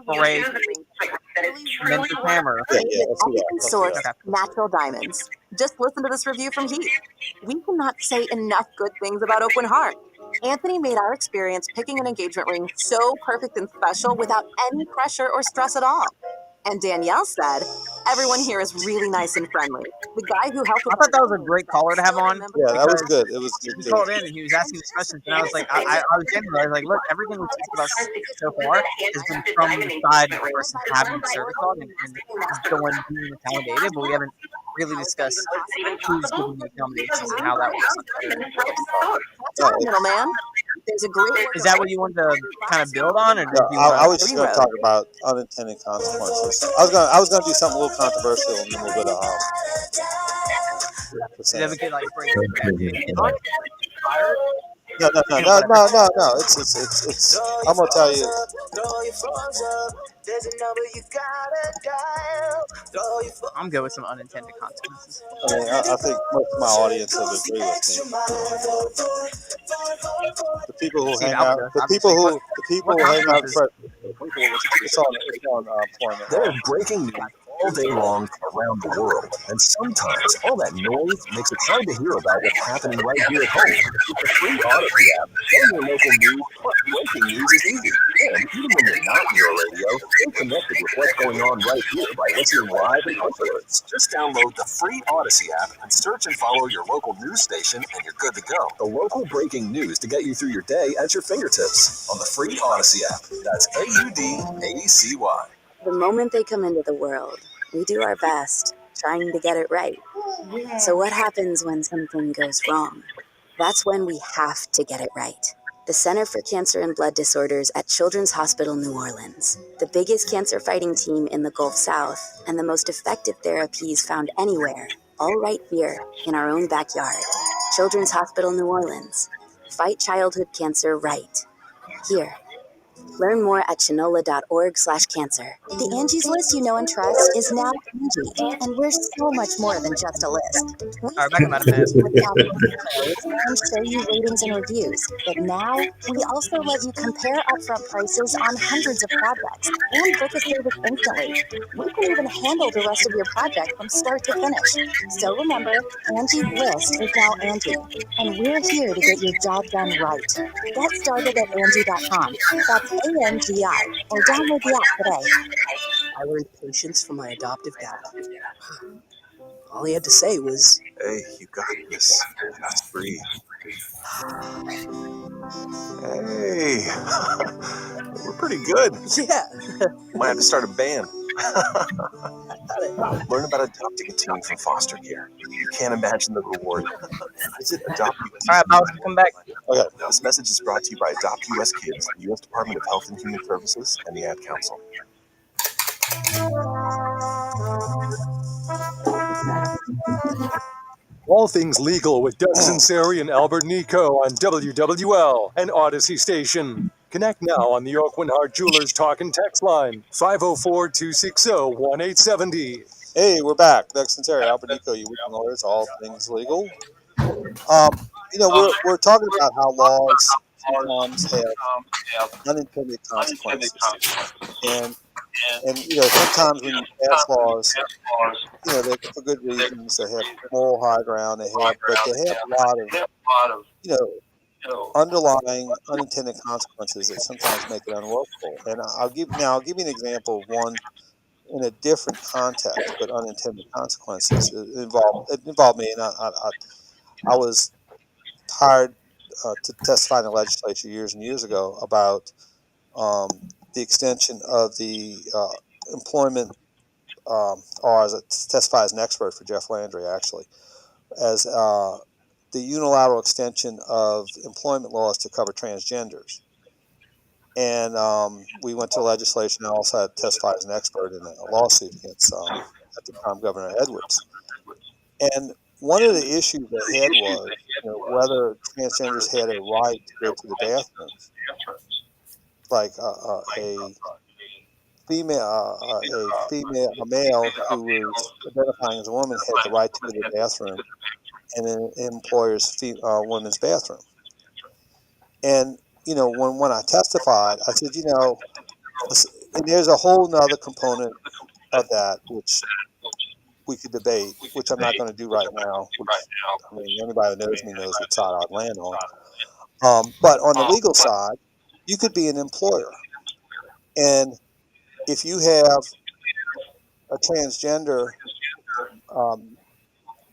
Great. Men's hammer. Source natural diamonds. Just listen to this review from Heath. We cannot say enough good things about Open Heart. Anthony made our experience picking an engagement ring so perfect and special without any pressure or stress at all. And Danielle said, everyone here is really nice and friendly. The guy who helped. I thought that was a great caller to have on. Yeah, that was good. It was good. He called in and he was asking these questions, and I was like, I was genuinely like, look, everything we talked about so far has been from the side of the person having the service dog and the one being accommodated, but we haven't really discussed who's giving the accommodations and how that works. Middleman. There's a great. Is that what you wanted to kind of build on, or did you I was just going to talk about unintended consequences. I was going to do something a little controversial and then we'll go to never get like break. No. It's. I'm gonna tell you. I'm good with some unintended consequences. I mean, I think most of my audience will agree with me. The people who hang out. The people who hang out. It's on employment. There's breaking news all day long around the world, and sometimes all that noise makes it hard to hear about what's happening right here at home. With the free Odyssey app, getting your local news plus breaking news is easy. And even when you're not near a radio, stay connected with what's going on right here by listening live and alerts. Just download the free Odyssey app and search and follow your local news station, and you're good to go. The local breaking news to get you through your day at your fingertips on the free Odyssey app. That's AUDACY. The moment they come into the world, we do our best, trying to get it right. So what happens when something goes wrong? That's when we have to get it right. The Center for Cancer and Blood Disorders at Children's Hospital New Orleans, the biggest cancer fighting team in the Gulf South, and the most effective therapies found anywhere, all right here in our own backyard. Children's Hospital New Orleans. Fight childhood cancer right. Here. Learn more at chinola.org/cancer. The Angie's List you know and trust is now Angie, and we're so much more than just a list. We back in about a minute. and show you ratings and reviews, but now we also let you compare upfront prices on hundreds of projects and book a service instantly. We can even handle the rest of your project from start to finish. So remember, Angie's List is now Angie, and we're here to get your job done right. Get started at Angie.com. That's ANGI, or download the app today. I learned patience from my adoptive dad. All he had to say was, Hey, you got this. Just breathe. Hey, we're pretty good. yeah. Might have to start a band. Learn about adopting a teen from foster care. You can't imagine the reward. Visit Adopt US. All right, Miles, come back. Okay. This message is brought to you by Adopt US Kids, the U.S. Department of Health and Human Services, and the Ad Council. All things legal with Sunseri and Albert Nicaud on WWL and Odyssey Station. Connect now on the Oakland Hart Jewelers Talk and Text line, 504-260-1870. Hey, we're back. Sunseri, Albert Nicaud, you weekend lawyers, all things legal. We're talking about how laws sometimes have unintended consequences. And sometimes when you pass laws, they're for good reasons. They have moral high ground. They have a lot of, underlying unintended consequences that sometimes make it unworkable. And I'll give you an example of one in a different context, but unintended consequences. It involved me, and I was hired to testify in the legislature years and years ago about the extension of the employment, or as I testify as an expert for Jeff Landry, actually, as the unilateral extension of employment laws to cover transgenders. And we went to legislation. I also had to testify as an expert in a lawsuit against, at the time, Governor Edwards. And one of the issues they had was whether transgenders had a right to go to the bathroom. Like a male who was identifying as a woman had the right to go to the bathroom in an employer's women's bathroom. And when I testified, I said, And there's a whole nother component of that, which we could debate, which I'm not going to do right now, which, I mean, anybody that knows me knows what side I'd land on. But on the legal side, you could be an employer. And if you have a transgender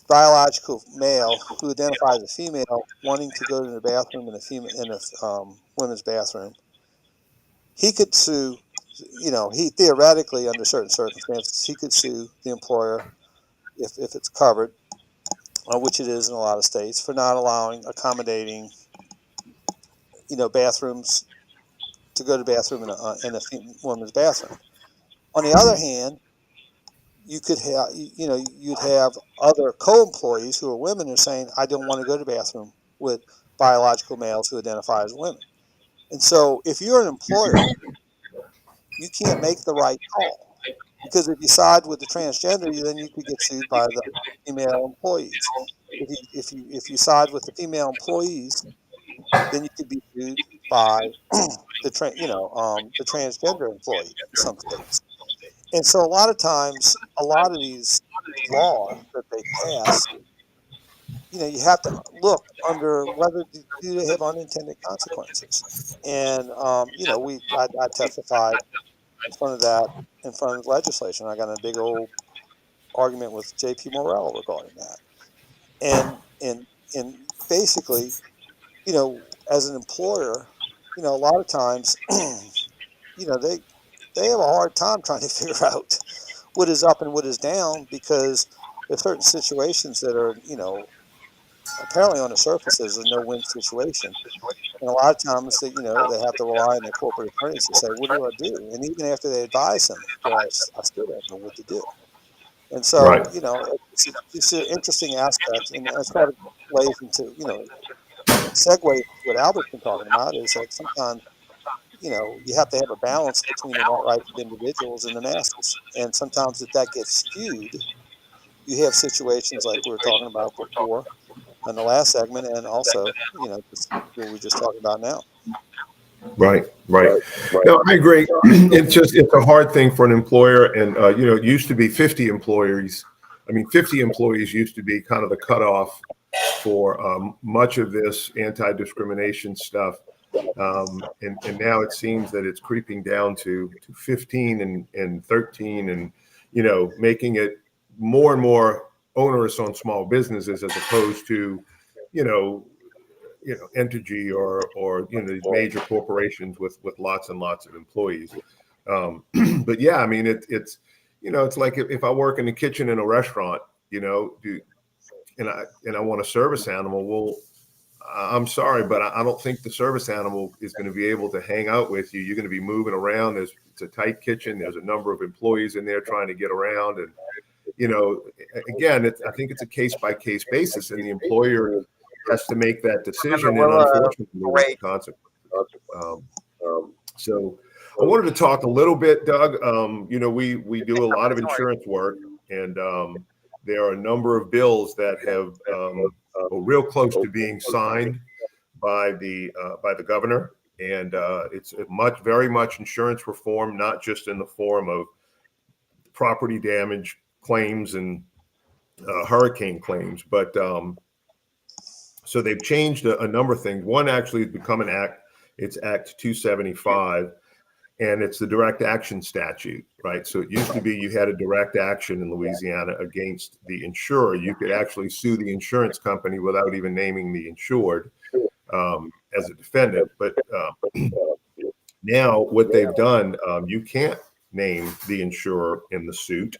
biological male who identifies as female wanting to go to the bathroom in a women's bathroom, he could sue. He theoretically, under certain circumstances, he could sue the employer if it's covered, which it is in a lot of states, for not accommodating, bathrooms to go to the bathroom in a woman's bathroom. On the other hand, you could have, you'd have other co-employees who are women who are saying, I don't want to go to the bathroom with biological males who identify as women. And so if you're an employer, you can't make the right call, because if you side with the transgender, then you could get sued by the female employees. If you side with the female employees, then you could be sued by the transgender employee in some states. And so a lot of times, a lot of these laws that they pass, you have to look under whether do they have unintended consequences. And I testified in front of the legislation. I got in a big old argument with J.P. Morrell regarding that. And basically, as an employer, a lot of times, they have a hard time trying to figure out what is up and what is down, because there's certain situations that are, apparently on the surface there's a no-win situation. And a lot of times they have to rely on their corporate attorneys to say, what do I do? And even after they advise them, I still don't know what to do. And so, it's an interesting aspect, and that sort of lays into, segue what Albert's been talking about, is that sometimes, you have to have a balance between the rights of individuals and the masses. And sometimes if that gets skewed, you have situations like we were talking about before in the last segment, and also, what we're just talking about now. Right. No, I agree. It's a hard thing for an employer. And, it used to be 50 employees. 50 employees used to be kind of the cutoff for much of this anti-discrimination stuff. And now it seems that it's creeping down to 15 and 13, and, making it more and more onerous on small businesses, as opposed to, Entergy or these major corporations with lots and lots of employees. But yeah, it's like if I work in the kitchen in a restaurant, and I want a service animal, well, I'm sorry, but I don't think the service animal is going to be able to hang out with you. You're going to be moving around. It's a tight kitchen. There's a number of employees in there trying to get around. And, again, I think it's a case-by-case basis, and the employer has to make that decision. And unfortunately, there's consequences. So I wanted to talk a little bit, Doug. We do a lot of insurance work, and there are a number of bills that have real close to being signed by the governor, and it's very much insurance reform, not just in the form of property damage claims and hurricane claims, but so they've changed a number of things. One actually has become an act. It's Act 275, and it's the direct action statute, right? So it used to be you had a direct action in Louisiana against the insurer. You could actually sue the insurance company without even naming the insured as a defendant. But now what they've done, you can't name the insurer in the suit.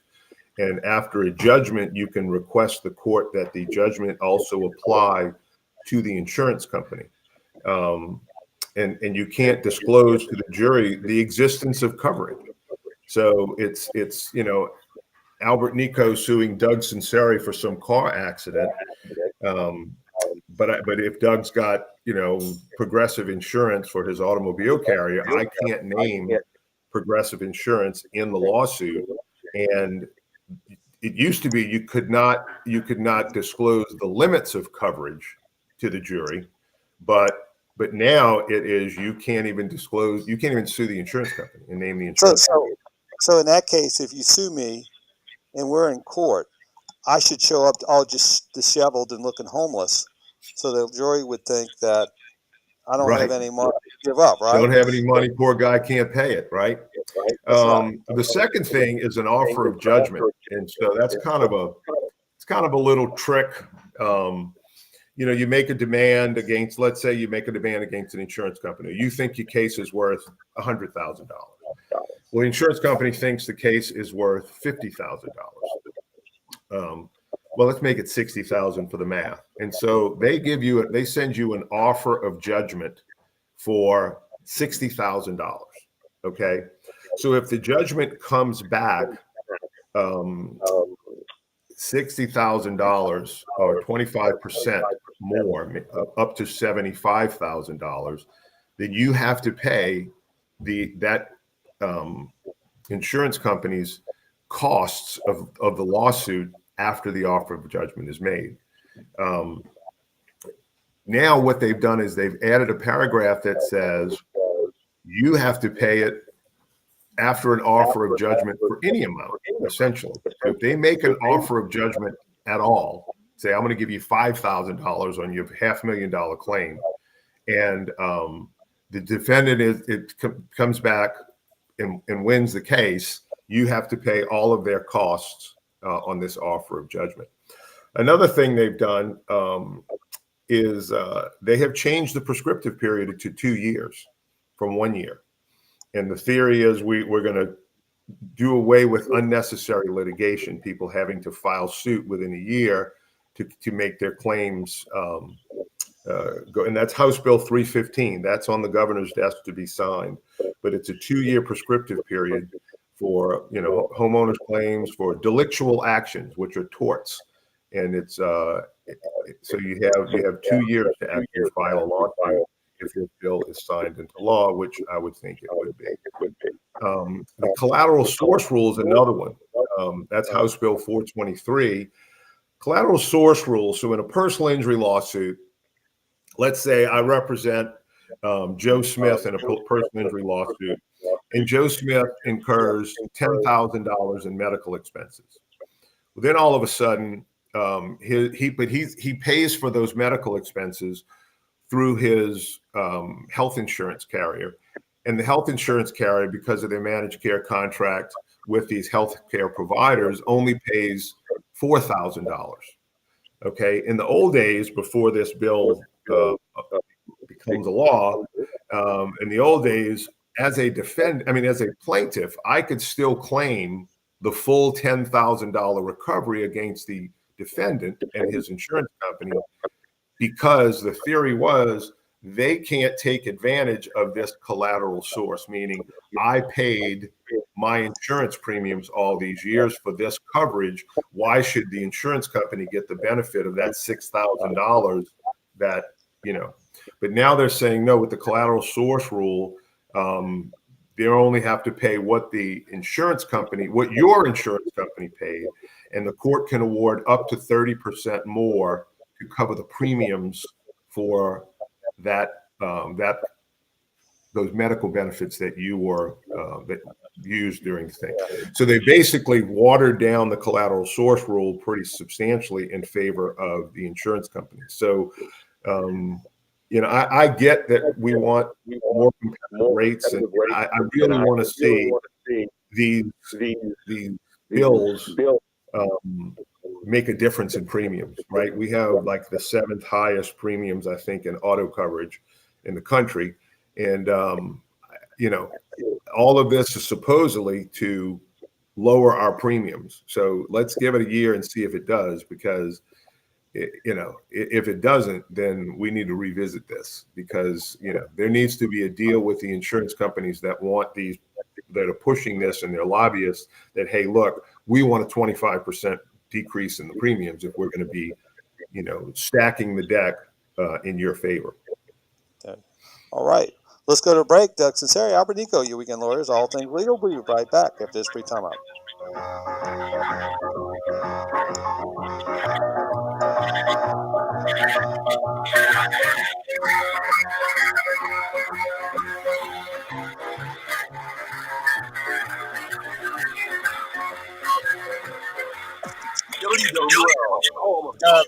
And after a judgment, you can request the court that the judgment also apply to the insurance company. And you can't disclose to the jury the existence of coverage. So it's Albert Nicaud suing Doug Sunseri for some car accident. But if Doug's got Progressive insurance for his automobile carrier, I can't name Progressive insurance in the lawsuit. And it used to be you could not disclose the limits of coverage to the jury, but But now it is you can't even disclose, you can't even sue the insurance company and name the insurance company. So in that case, if you sue me and we're in court, I should show up all just disheveled and looking homeless, so the jury would think that I don't have any money to give up, right? Don't have any money, poor guy can't pay it, right? The second thing is an offer of judgment, and so that's kind of a little trick. You make a demand against, let's say you make a demand against an insurance company. You think your case is worth $100,000. Well, the insurance company thinks the case is worth $50,000. Well, let's make it $60,000 for the math. And so they send you an offer of judgment for $60,000. Okay. So if the judgment comes back $60,000 or 25% more, up to $75,000, then you have to pay that insurance company's costs of the lawsuit after the offer of judgment is made. Now what they've done is they've added a paragraph that says you have to pay it after an offer of judgment for any amount, essentially. So if they make an offer of judgment at all, say, I'm going to give you $5,000 on your $500,000 claim, and the defendant comes back and wins the case, you have to pay all of their costs on this offer of judgment. Another thing they've done is they have changed the prescriptive period to 2 years from 1 year. And the theory is we're going to do away with unnecessary litigation, people having to file suit within a year to make their claims go. And that's House Bill 315. That's on the governor's desk to be signed. But it's a 2-year prescriptive period for homeowners' claims for delictual actions, which are torts. And it's so you have 2 years to actually file a lawsuit if your bill is signed into law, which I would think it would be. The collateral source rule is another one. That's House Bill 423. Collateral source rule. So in a personal injury lawsuit, let's say I represent Joe Smith in a personal injury lawsuit, and Joe Smith incurs $10,000 in medical expenses. Well, then all of a sudden, he pays for those medical expenses through his health insurance carrier. And the health insurance carrier, because of their managed care contract with these health care providers, only pays $4,000. Okay. In the old days, before this bill becomes a law, in the old days, as a plaintiff, I could still claim the full $10,000 recovery against the defendant and his insurance company, because the theory was they can't take advantage of this collateral source, meaning I paid my insurance premiums all these years for this coverage. Why should the insurance company get the benefit of that $6,000 that, but now they're saying no, with the collateral source rule, they only have to pay what your insurance company paid, and the court can award up to 30% more to cover the premiums for those medical benefits that you were that used during the thing. So they basically watered down the collateral source rule pretty substantially in favor of the insurance company. So I get that we want more competitive rates, and I really want to see these bills make a difference in premiums, right? We have like the 7th highest premiums, I think, in auto coverage in the country. And, all of this is supposedly to lower our premiums. So let's give it a year and see if it does, because, if it doesn't, then we need to revisit this, because, there needs to be a deal with the insurance companies that are pushing this, and their lobbyists that, hey, look, we want a 25% decrease in the premiums if we're going to be, stacking the deck in your favor. Okay. All right. Let's go to a break. Doug Sunseri, Albert Nicaud, your weekend lawyers, all things legal. We'll be right back after this brief timeout.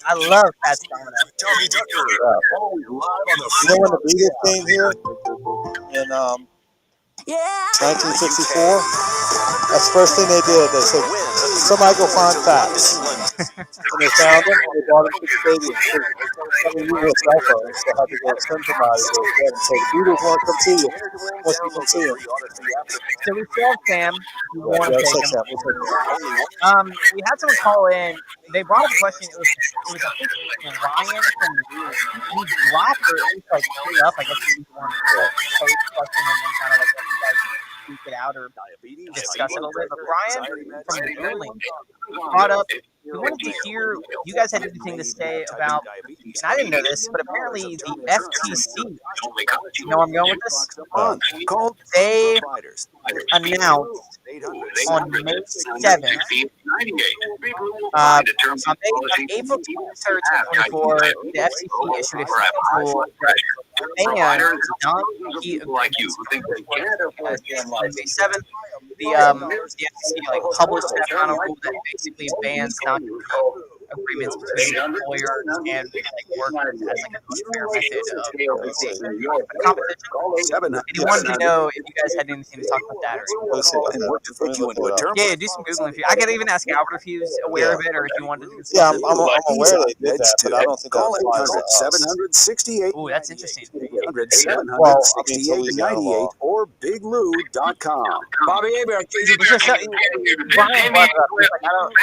I love Pat's Domino. Tommy Tucker, always live on the You know when the Beatles came here in 1964? That's the first thing they did. They said, somebody go find facts. And they found them, and they brought them to the stadium. I mean, you were a cell phone, so I had to go send somebody to go ahead and say, the Beatles want to come see you. Once you can see them. So we still have Sam. If you want to let's take take him. Sam. We had someone call in. They brought up a question. It was I think Ryan from he dropped or at least like threw up. I guess he wanted to pose the question and then kind of like let you guys speak it out or discuss it a little bit. But Ryan from the dueling brought up. We wanted to hear if you guys had anything to say about, and I didn't know this, but apparently the FTC, you know where I'm going with this? They announced on May 7th, on April 23rd, 2024, the FTC issued a rule that bans non-compete agreements. On May 7th, the FTC published that final rule that basically bans non-compete agreements between employers and workers as a unfair method of competition. And he wanted to know if you guys had anything to talk about that. Yeah, do some Googling. I could even ask Albert if he was aware of it or if you wanted to do Yeah, I'm aware they did that, but I don't think that applies to us. 768. Oh, that's interesting. 768 or biglou.com. Bobby Hebert, Brian brought it up. He's like, I don't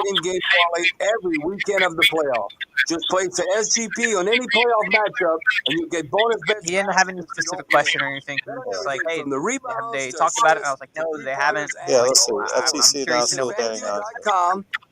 in-game parlay every weekend of the playoff. Just place the SGP on any playoff matchup, and you get bonus bets. He didn't have any specific question or anything. He was just like, hey, have they talked about it? And I was like, no, they haven't. Yeah, let's see. FTC announced the betting on.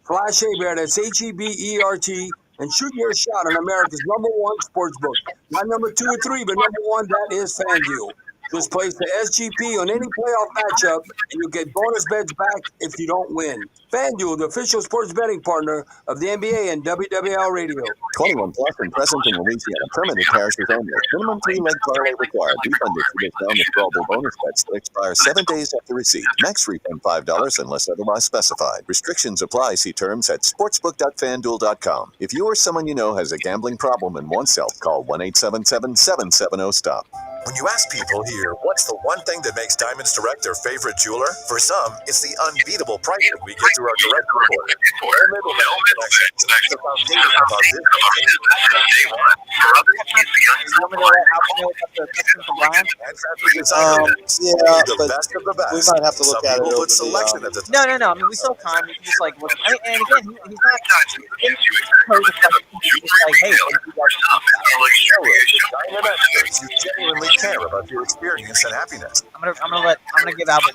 /Hebert, that's Hebert, and shoot your shot on America's #1 sportsbook. Not number 2 or 3, but #1, that is FanDuel. Just place the SGP on any playoff matchup, and you'll get bonus bets back if you don't win. FanDuel, the official sports betting partner of the NBA and WWL Radio. 21 plus and present in Louisiana. Permanent parishes only. Minimum 3-leg parlay required. Refunded for withdrawable bonus bets that expire 7 days after receipt. Max refund $5 unless otherwise specified. Restrictions apply. See terms at sportsbook.fanduel.com. If you or someone you know has a gambling problem and wants help, call 1-877-770-STOP. When you ask people here, what's the one thing that makes Diamonds Direct their favorite jeweler? For some, it's the unbeatable price that we get through our direct report. No middleman connections. The foundation of our business. Day one. For others, it's the Yeah, but we might have to look at it. No. I mean, we still have time. We can just look. I mean, and again, he's not. He's like, hey, you genuinely care about your experience and happiness. I'm gonna give Albert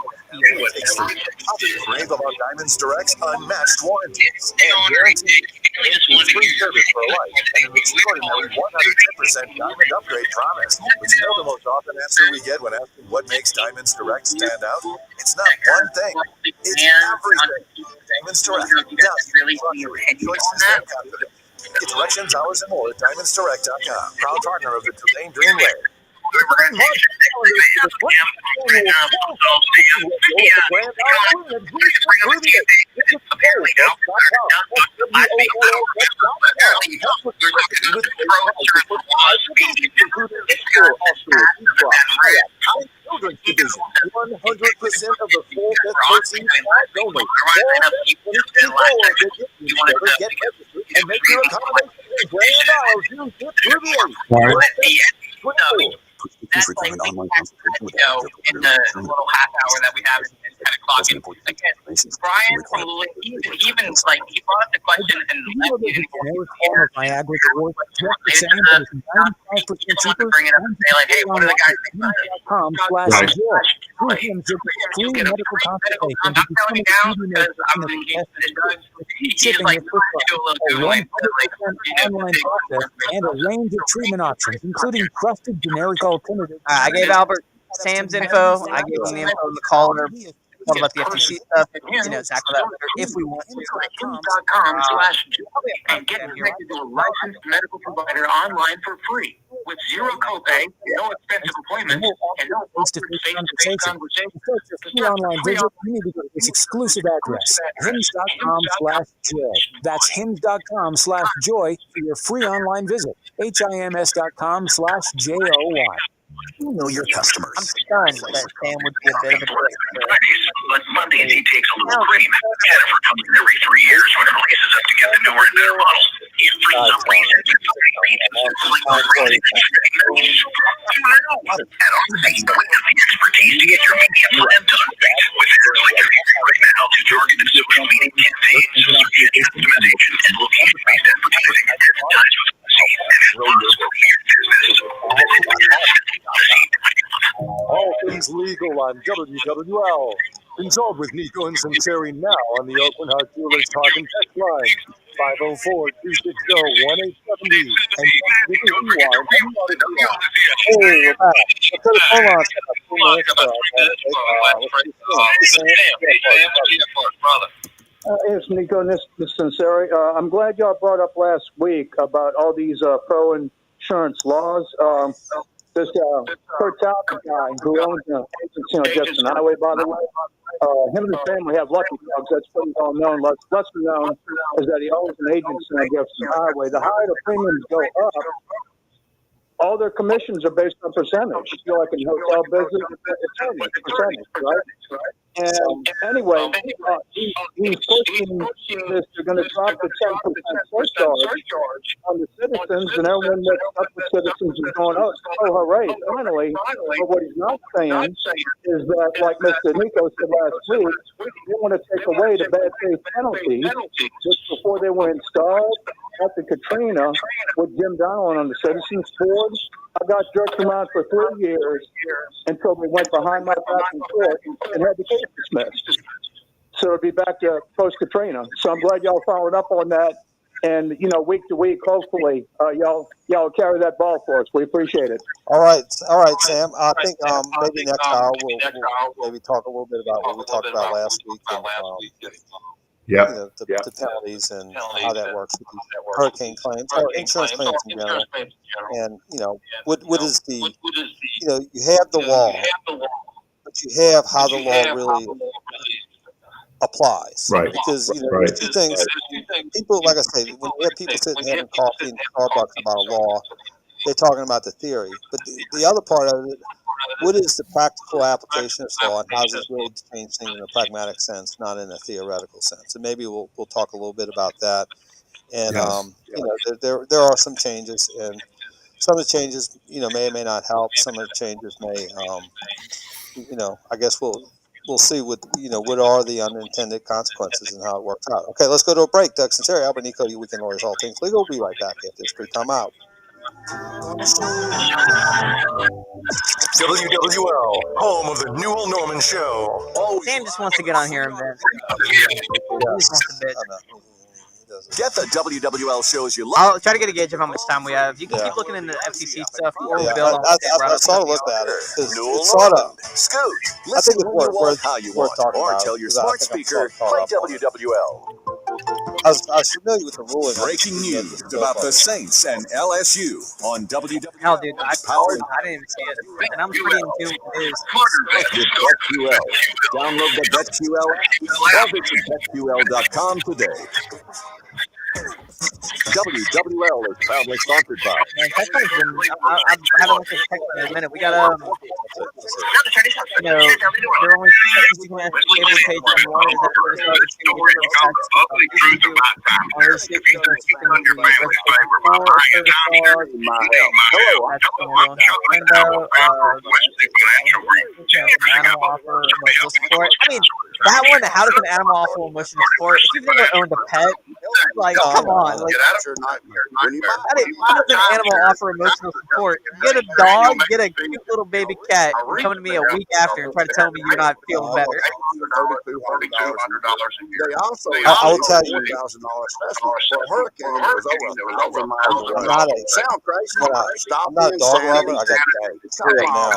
Brave about Diamonds Direct's unmatched warranties and guaranteed free service for life and an extraordinary 110% diamond upgrade promise. But you know the most often answer we get when asking what makes Diamonds Direct stand out? It's not one thing. It's everything. Diamonds Direct. Value, luxury, choices, and confidence. Get directions, hours, and more at DiamondsDirect.com. Proud partner of the Tulane Dreamway. Children's division, 100% of the full death proceeds only. Get registered and make your accommodation in Grand Isle. Use it through the That's like in the little half hour that we have in 10 o'clock. And again, Brian from even like he brought up the question and Niagara Award, just bring it up and say like, hey, what are the guys think about it? Free medical consultation. I'm telling you now because I was engaged with Doug. He's like, do a little Googling. Online process and a range of treatment options, including trusted generic alternatives. I gave Albert Sam's info. I gave him the info of the caller. all about the FTC stuff, tackle that later if we want to. And get connected to a licensed medical provider online for free with zero copay, no expensive appointments, and no face-to-face conversation. To start your free online visit, you need to go to this exclusive address, hims.com/joy. That's hims.com/joy for your free online visit. HIMS.com/JOY. You know your customers. I'm stunned that Sam would be a bit of a But Mondays he takes a little cream. Jennifer comes in every 3 years when her races up to get the newer and better models. If for some reason at Oxy, we have the expertise to get your media plan done. With errors like your right now to targeted social media campaigns, search engine optimization, and location-based advertising. Advertise with Oxy and influence will be your business. All things legal on WWL. Consult with Nico and Sunseri now on the Oakland Heart Jewelers Talking Text line, 504-260-1870. And with the rewind. Hey, we're back. Hold on. It's Nico and this is Sunseri. I'm glad y'all brought up last week about all these pro-insurance laws. This Kurt Talbot guy who owns an agency on Jefferson Highway, by the way, him and his family have Lucky Dogs. That's pretty well known. Lesser known is that he owns an agency on Jefferson Highway. The higher the premiums go up, all their commissions are based on percentage. You know, like in hotel business, it's percentage, right? And anyway, he's pushing this. They're going to drop the 10% surcharge on the citizens, and everyone that's up with citizens is going, oh, hooray, finally. But what he's not saying is that, like Mr. Nico said last week, they want to take away the bad faith penalty, which before they were installed after Katrina with Jim Donelon on the Citizens Board. I got jerked around for 3 years until they went behind my back in court and had the case dismissed. So it'll be back to post-Katrina. So I'm glad y'all followed up on that. And, week to week, hopefully, y'all carry that ball for us. We appreciate it. All right, Sam. I think maybe next hour we'll maybe talk a little bit about what we talked about last week. And, the penalties and how that works with these hurricane claims or insurance claims in general. And, what is the, you have the law, but you have how the law really applies. Right. Because, there's two things. People, like I say, when you have people sitting having coffee in Starbucks about a law, they're talking about the theory. But the other part of it, what is the practical application of this law, and how does it really change things in a pragmatic sense, not in a theoretical sense? And maybe we'll talk a little bit about that. And there are some changes, and some of the changes may or may not help. Some of the changes may, I guess we'll see what are the unintended consequences and how it works out. Okay, let's go to a break. Doug Sunseri, Albert Nicaud, you Weekend Lawyers, all things legal. We'll be right back after this brief time out. WWL, home of the Newell Norman Show. Sam just wants to get on here and vent. Get the WWL shows you love. I'll try to get a gauge of how much time we have. You can keep looking into the FCC stuff or we'll build on I sort of looked at it. It's sort of. Scoot. I think it's worth how you want, talking or about. Tell your smart speaker, play WWL. I was familiar with the ruling. Breaking news about the Saints and LSU on WWL. Hell, dude, I didn't even see it. And I'm pretty in tune with this. With BetQL. Download the BetQL app or visit BetQL.com today. WWL is proudly sponsored by. Man, I'm having a text in a minute. We got there are only 2 seconds you can ask the cable page on one. Is I mean, that one, how does an animal offer emotional support? If you've never owned a pet, like, come on. Like, how does an animal offer emotional support? You get a dog, get a cute little baby cat, and come to me a week after and try to tell me you're not feeling better. $3,200 a year. They also I'll tell you $1,000 special for a hurricane that was over 1,000 miles away. Sound crazy? Stop. I'm not a dog lover. I got three of them now. I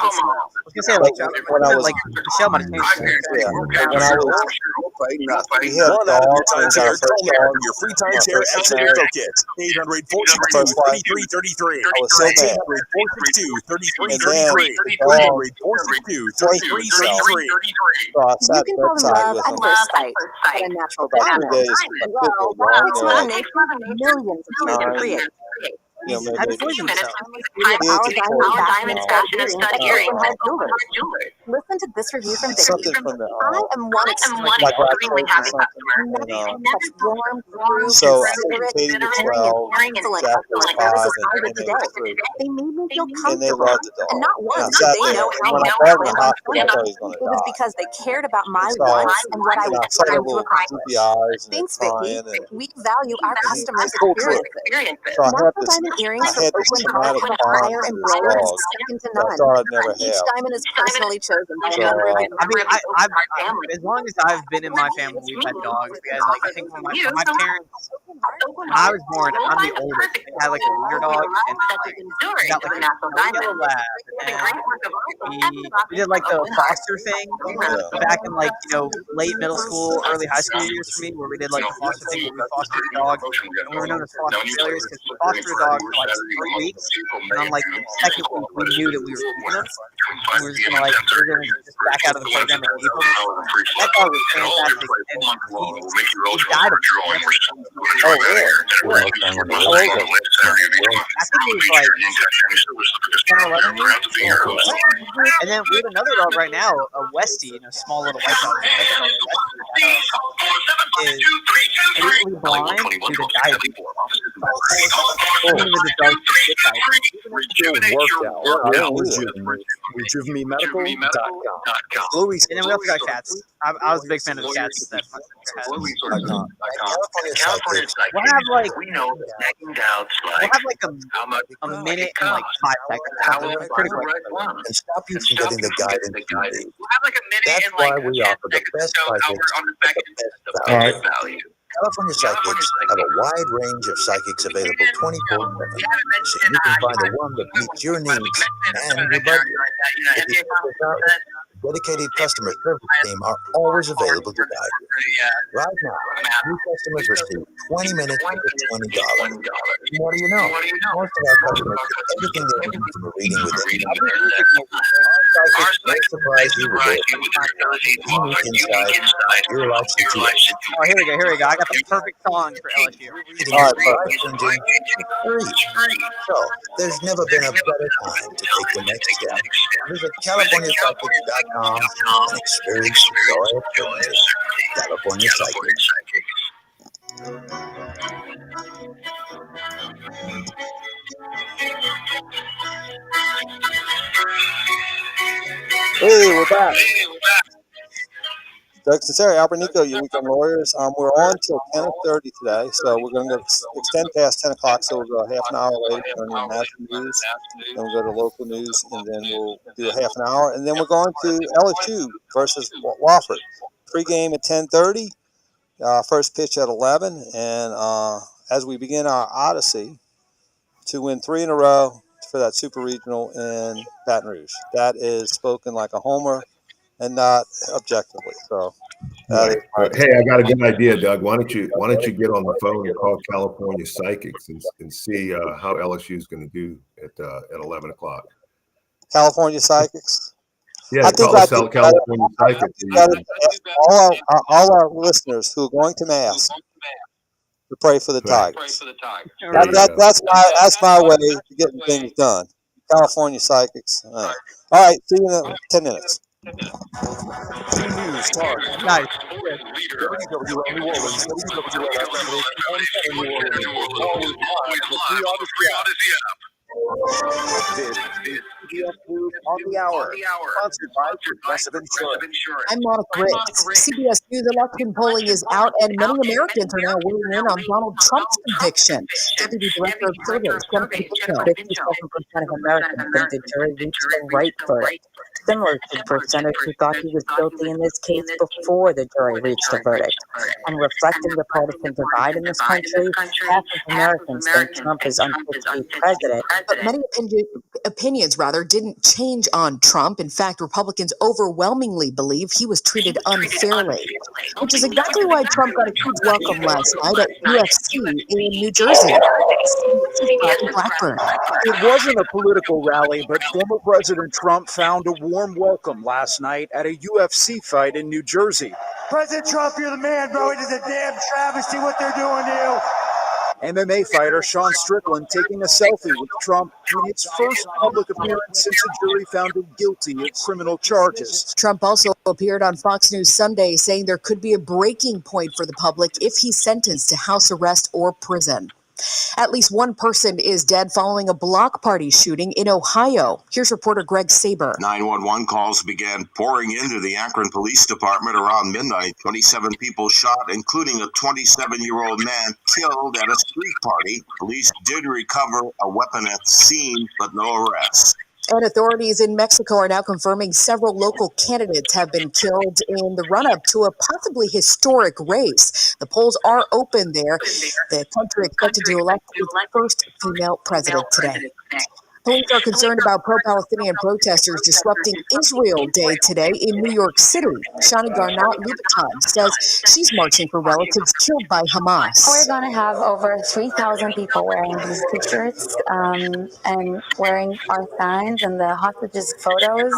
was gonna say, like, when I was like, Michelle might have changed it. Yeah. When I was, we had One dogs. Attitude When Times our Air, first call me dog, for your free Times Air exit info kits. 800-462-3333. I was so mad. 800-462-3333. 800-462-3333. So I You sat can call them bedside love with at him first sight, but a natural for about diamond. 2 days. My kids Well, were gone. takes They were Mother like Nature millions of years to 9, create. maybe Had to poison himself. Our diamond fashion years. is study earrings at Open Heart Jewelers. Listen to this review from Vicky. Something from the I am one extremely like extremely happy something. customer. Such warm, true, So considerate, Katie was caring, 12, and excellent Jack was customer 5, services I and get they were today. 3. They made me feel And they comfortable. loved the dog. And not And once I did sat they there, know and how when I much brought him to I the hospital, I planned thought on he was going it to was die. because they cared about my So, wants and what I and was I saw the trying to little accomplish. droopy eyes and Thanks, they're Vicky. crying. And We value our customers' cool kid. experiences. So I had Natural this, diamond earrings I from had this Oakland traumatic Heart bond fire to and this brilliance dog second to that I none. thought I'd never Each have. diamond is personally chosen by a So, member of the I mean, as long as I've been in my family, we've had dogs. Because, like, I think when my parents, when I was born, I'm the oldest. They had like a wiener dog, and like, we got like a yellow lab, and we did like the foster thing back in like late middle school, early high school years for me, where we did like the foster thing where we fostered a dog, and we were known as foster failures because we fostered a dog for like 3 weeks, and on like the second week we knew that we were keeping him, and we were just gonna just back out of the program and keep him. That dog was fantastic, and he died of oh, really? I think he was like 10 or 11 years. And then we have another dog right now, a Westie, small little white dog. Another dog, a Westie, that is legally blind due to diabetes. Even with the dog get diabetes. Worked out. Yeah, RejuveMeMedical.com. And then we also got cats. I was a big fan of the cats. That California we'll have like a minute and like 5 seconds. Pretty quick. And stop you from getting the guidance you need. That's why we offer the best psychics at the best value. California Psychics have a wide range of psychics available 24/7, so you can find the one that meets your needs and your budget. If you check this out, a dedicated customer service team are always available to guide you. Right now, new customers receive 20 minutes for $20. And what do you know? Most of our customers get everything they need from a reading within minutes. Our psychics will surprise you with their unique insight, your life situation. Oh, here we go. I got the perfect song for LSU. All right, free. So, there's never been a better time to take the next step. Visit CaliforniaPsychics.com and experience the joy of certainty. California Psychics. Hey, we're back. Doug Sunseri, Albert Nicaud, your weekend lawyers. We're on till 10:30 today, so we're going to extend past 10 o'clock, so we'll go half an hour later during the national news, then we'll go to local news, and then we'll do a half an hour, and then we're going to LSU versus Wofford. Pre-game at 10:30, first pitch at 11, and as we begin our odyssey to win 3 in a row for that super regional in Baton Rouge. That is spoken like a homer and not objectively. So, hey, I got a good idea, Doug. Why don't you get on the phone and call California Psychics and see how LSU is going to do at 11 o'clock. California Psychics. Yeah, I think California Psychics. All our listeners who are going to Mass to pray for the Tigers. That's my way of getting things done. California Psychics. All right, see you in 10 minutes. News Talk. Nice. WWL New Orleans, WWL New Orleans, always live with free Odyssey app. This is CBS News on the Hour, sponsored by Progressive Insurance. I'm Monica Ricks. CBS News election polling is out, and many Americans are now weighing in on Donald Trump's conviction. Deputy Director of Surveys, Jennifer Bishop, 57% of Americans think the jury reached the right verdict. similar to the percentage who thought he was guilty in this case before the jury reached a verdict. And reflecting the partisan divide in this country, half of Americans think Trump is unfit to be president. But many opinions didn't change on Trump. In fact, Republicans overwhelmingly believe he was treated unfairly, which is exactly why Trump got a huge welcome last night at UFC in New Jersey. Blackburn. It wasn't a political rally, but former President Trump found a warm welcome last night at a UFC fight in New Jersey. President Trump, you're the man, bro. It is a damn travesty what they're doing to you. MMA fighter Sean Strickland taking a selfie with Trump in his first public appearance since a jury found him guilty of criminal charges. Trump also appeared on Fox News Sunday saying there could be a breaking point for the public if he's sentenced to house arrest or prison. At least one person is dead following a block party shooting in Ohio. Here's reporter Greg Saber. 911 calls began pouring into the Akron Police Department around midnight. 27 people shot, including a 27-year-old man killed at a street party. Police did recover a weapon at the scene, but no arrests. And authorities in Mexico are now confirming several local candidates have been killed in the run-up to a possibly historic race. The polls are open there. The country expected to elect its first female president today. Police are concerned about pro-Palestinian protesters disrupting Israel Day today in New York City. Shani Garnot-Louboutin says she's marching for relatives killed by Hamas. We're going to have over 3,000 people wearing these t-shirts and wearing our signs and the hostages' photos,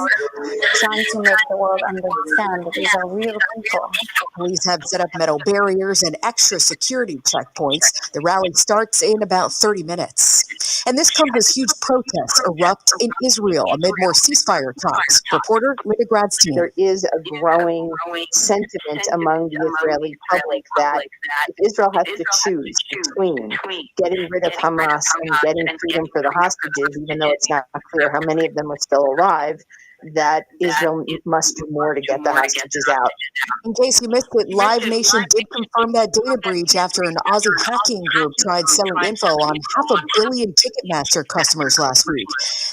trying to make the world understand that these are real people. Police have set up metal barriers and extra security checkpoints. The rally starts in about 30 minutes. And this comes as huge protests erupt in Israel amid more ceasefire talks. Reporter Linda Gradstein. There is a growing sentiment among the Israeli public that if Israel has to choose between getting rid of Hamas and getting freedom for the hostages, even though it's not clear how many of them are still alive, that Israel must do more to get the hostages out. In case you missed it, Live Nation did confirm that data breach after an Aussie hacking group tried selling info on 500 million Ticketmaster customers last week.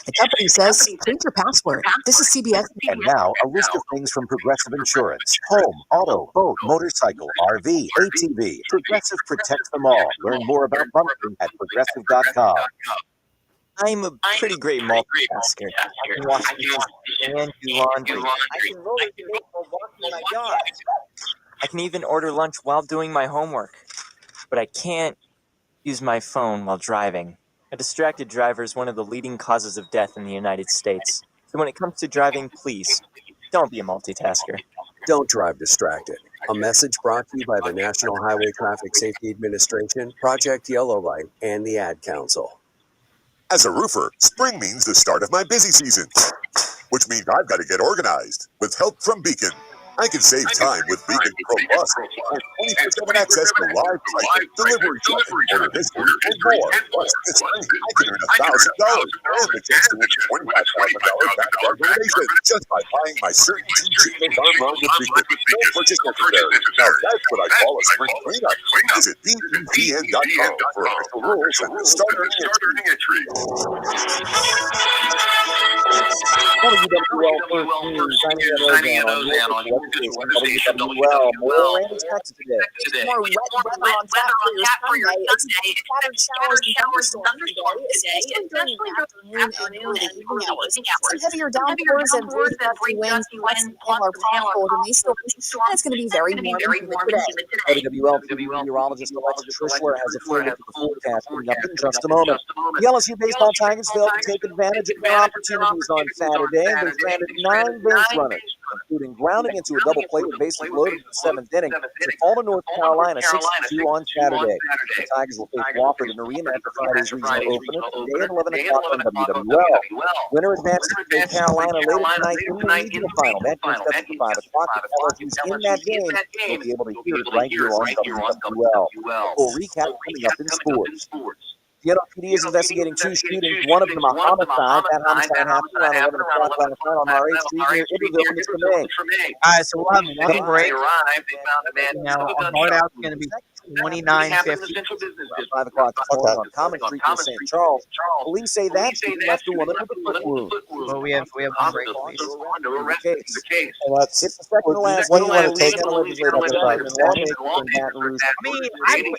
The company says, change your password. This is CBS. And now, a list of things from Progressive Insurance. Home, auto, boat, motorcycle, RV, ATV. Progressive protects them all. Learn more about bumping at Progressive.com. I'm a pretty great multitasker. I can wash dishes and do laundry. I can roll a skate while walking my dog. I can even order lunch while doing my homework. But I can't use my phone while driving. A distracted driver is one of the leading causes of death in the United States. So when it comes to driving, please, don't be a multitasker. Don't drive distracted. A message brought to you by the National Highway Traffic Safety Administration, Project Yellow Light, and the Ad Council. As a roofer, spring means the start of my busy season, which means I've got to get organized. With help from Beacon, I can save time with Beacon Pro Plus and 24/7 access to live pricing, delivery tracking, order history, and more. Plus, this spring, I can earn $1,000 and the chance to win $25,000 back to our donation just by buying my certain cheap arm loan with Beacon. No purchase necessary. Now that's what I call a spring cleanup. Visit BECN.com for official rules and start earning entry. WWL First News, I'm Ozan on WWL. More rain expected today. More wet weather on tap for your Sunday. Scattered showers and thunderstorms today, especially during the afternoon and evening hours. Some heavier downpours and brief gusty winds and hail are possible in these storms, and it's going to be very warm today. WWL meteorologist Alexa Trishler has a full look at the forecast coming up in just a moment. The LSU baseball Tigers failed to take advantage of their opportunities on Saturday. They stranded 9 base runners, including grounding into a double play with bases loaded in the 7th inning to fall to North Carolina 6-2 on Saturday. The Tigers will face Wofford in the rematch for Friday's regional opener today at 11 o'clock on WWL. Winner advances to North Carolina later tonight in the regional final. That game starts at 5 o'clock. If LSU's in that game, you'll be able to hear it right here on WWL. Full recap coming up in sports. The NLPD is investigating 2 shootings, one of them a homicide. That homicide happened around 11 o'clock last night on R8 Street near Iberville in Tremaine. All right, so we'll have another break. Now, our hard out's going to be 2950. About 5 o'clock this morning on Common Street in St. Charles. Police say that shooting left a woman with a foot wound. Well, we have one break, please. The case. And that's It's the second to last when you want to Louisiana take legislative session in lawmakers in Baton Rouge. I mean, I would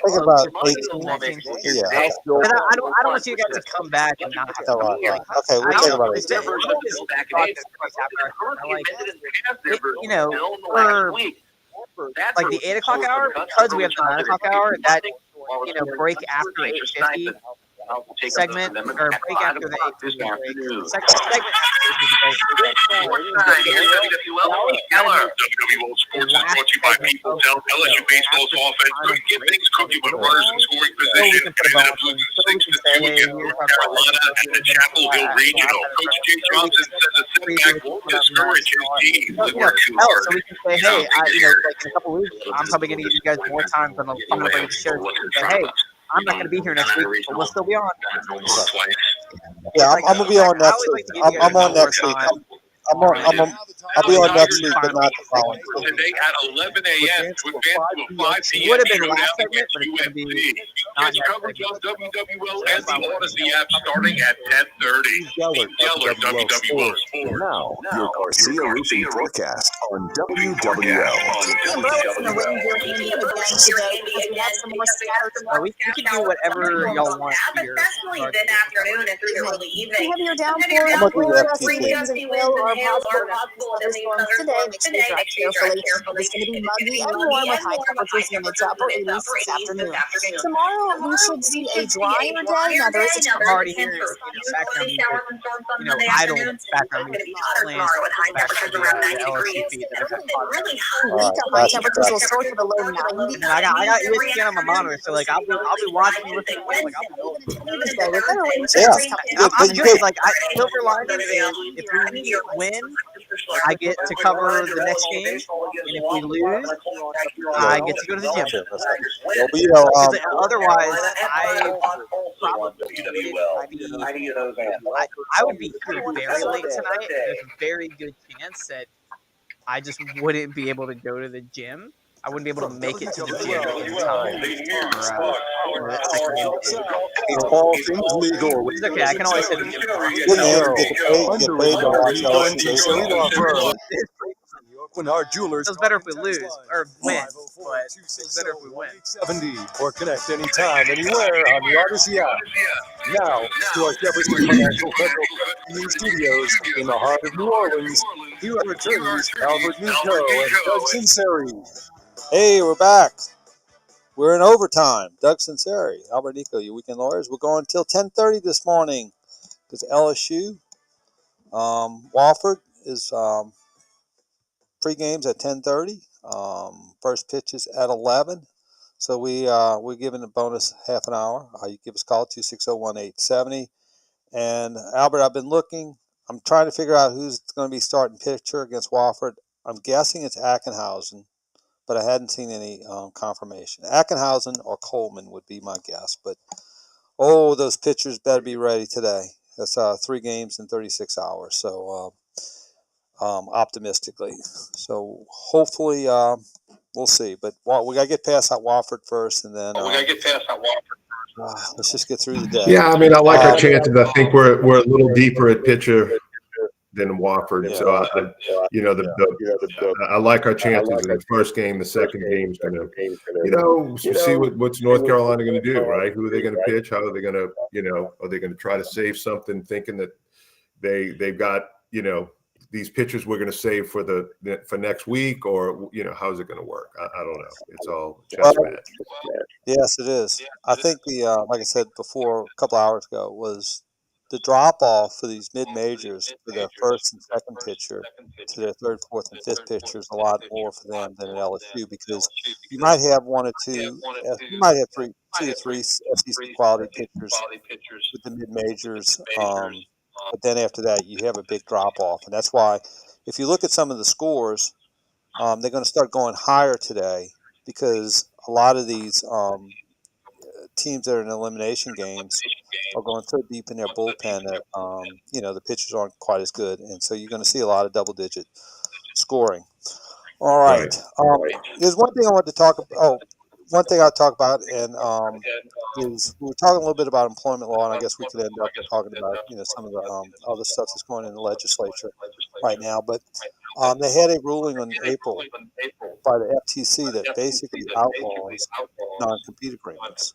Think about 18. Yeah. House Bill. But I don't want you guys to come back and not have All right, to. all right. Okay, we'll take about 18. You know, for like the 8 o'clock hour, because we have the 9 o'clock hour, that, you know, break after 8:50 segment, or break after the 8:50 break. Segment WWL Sports is brought to you by People Tell LSU Baseball's offense. Couldn't get things cooking with runners in scoring position. And then losing 6-2 against North Carolina at the Chapel Hill Regional. Coach Jay Johnson says a setback won't discourage his team. We work too hard. So we can say, hey, you know, like in a couple weeks, I'm probably going to give you guys more time than I'm going to bring the show. Say, hey, I'm not going to be here next week, but we'll still be on. Yeah, I'm going to be on next week. I'm on next week. I'll be on next week, but not the following. Today at 11 a.m. to advance to a 5 p.m. Would have been last showdown segment, against but it's going to be Catch coverage on WWL and the Odyssey app starting at 10:30. Geller, WWL Sports. Now, your Garcia Roofing forecast on WWL. We can do whatever y'all want here. Afternoon and through the early evening. Heavier downpours or winds and hail are possible in thunderstorms today. Make sure you drive carefully. It's going to be muggy and warm with high temperatures in the mid to upper 80s this afternoon. Tomorrow we should see a drier day. Now there is I'm already hearing background music, you know, idle background music playing background LSU feed that I've got caught up. high temperatures will soar to the low 90s. And I got ESPN on my monitor, so like I'll be watching and listening. Like I'll be I'm good. Like silver lining is if we win, I get to cover the next game, and if we lose, I get to go to the gym. Otherwise, I would be here very late tonight. There's a very good chance that I just wouldn't be able to go to the gym. I wouldn't be able to make it to the gym in time. It's all things legal. It's okay. I can always hit the gym. Woffard Jewelers. It's better if we lose or win, but it's better if we win. 70 or connect anytime, anywhere on the Odyssey app. Now to our Jefferson Financial Federal Credit Studios in the heart of New Orleans. Here are attorneys Albert Nicaud and Doug Sunseri. Hey, we're back. We're in overtime. Doug Sunseri, Albert Nicaud, your weekend lawyers. We're going until 10:30 this morning because LSU, Wofford is pre games at 10:30. First pitch is at 11. So we're giving a bonus half an hour. You give us a call 260-1870. And Albert, I've been looking. I'm trying to figure out who's going to be starting pitcher against Wofford. I'm guessing it's Ackenhausen, but I hadn't seen any confirmation. Ackenhausen or Coleman would be my guess. But, those pitchers better be ready today. That's 3 games in 36 hours. So, optimistically. So, hopefully, we'll see. But we got to get past that Wofford first, and then let's just get through the day. Yeah, I mean, I like our chances. I think we're a little deeper at pitcher than Wofford. Yeah. So, I like our chances in the first game. The second game's going to, see what's North Carolina going to do, right? Who are they going to pitch? How are they going to, are they going to try to save something, thinking that they've got, these pitchers we're going to save for next week, or how's it going to work? I don't know. It's all chess match. Yes, it is. I think like I said before, a couple hours ago, was the drop off for these mid majors for their first and second pitcher to their third, fourth, and fifth pitcher is a lot more for them than at LSU, because you might have one or two, you might have 2 or 3 SEC quality pitchers with the mid majors. But then after that, you have a big drop off, and that's why if you look at some of the scores, they're going to start going higher today, because a lot of these teams that are in elimination games are going so deep in their bullpen that the pitchers aren't quite as good, and so you're going to see a lot of double-digit scoring. All right. There's one thing I want to talk about. Oh, one thing I'll talk about, and is we were talking a little bit about employment law, and I guess we could end up talking about some of the other stuff that's going in the legislature right now. But they had a ruling in April by the FTC that basically outlaws non-compete agreements,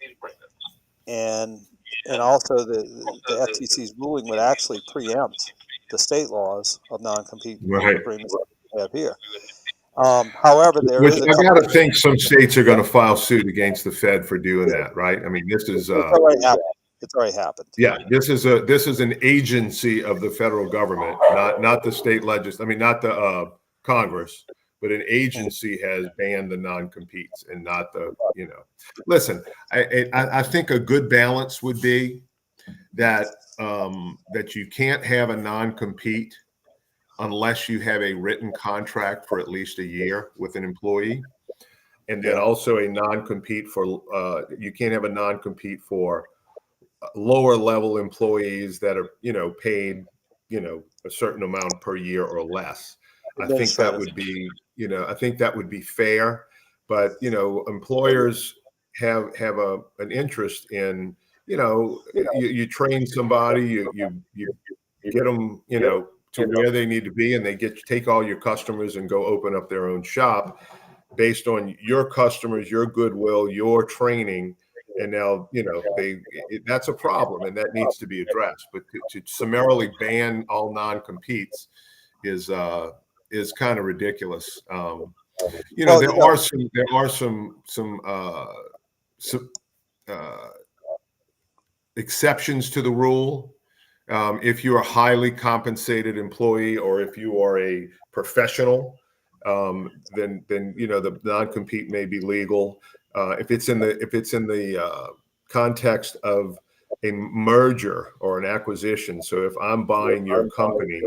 and also the FTC's ruling would actually preempt the state laws of non-compete agreements that we have here. However, there Which is I got to think some states are going to file suit against the Fed for doing that, right? I mean, this is it's already happened. It's already happened. Yeah, this is an agency of the federal government, not the state not the Congress, but an agency has banned the non-competes and not the Listen, I think a good balance would be that that you can't have a non-compete unless you have a written contract for at least a year with an employee. And then also a non-compete for, you can't have a non-compete for lower level employees that are, paid, a certain amount per year or less. I think that would be, I think that would be fair, but, employers have an interest in, you train somebody, you get them, to where they need to be, and they take all your customers and go open up their own shop based on your customers, your goodwill, your training. And now, that's a problem, and that needs to be addressed. But to summarily ban all non-competes is kind of ridiculous. There are some exceptions to the rule. If you're a highly compensated employee, or if you are a professional, then the non-compete may be legal. If it's in the context of a merger or an acquisition. So if I'm buying your company,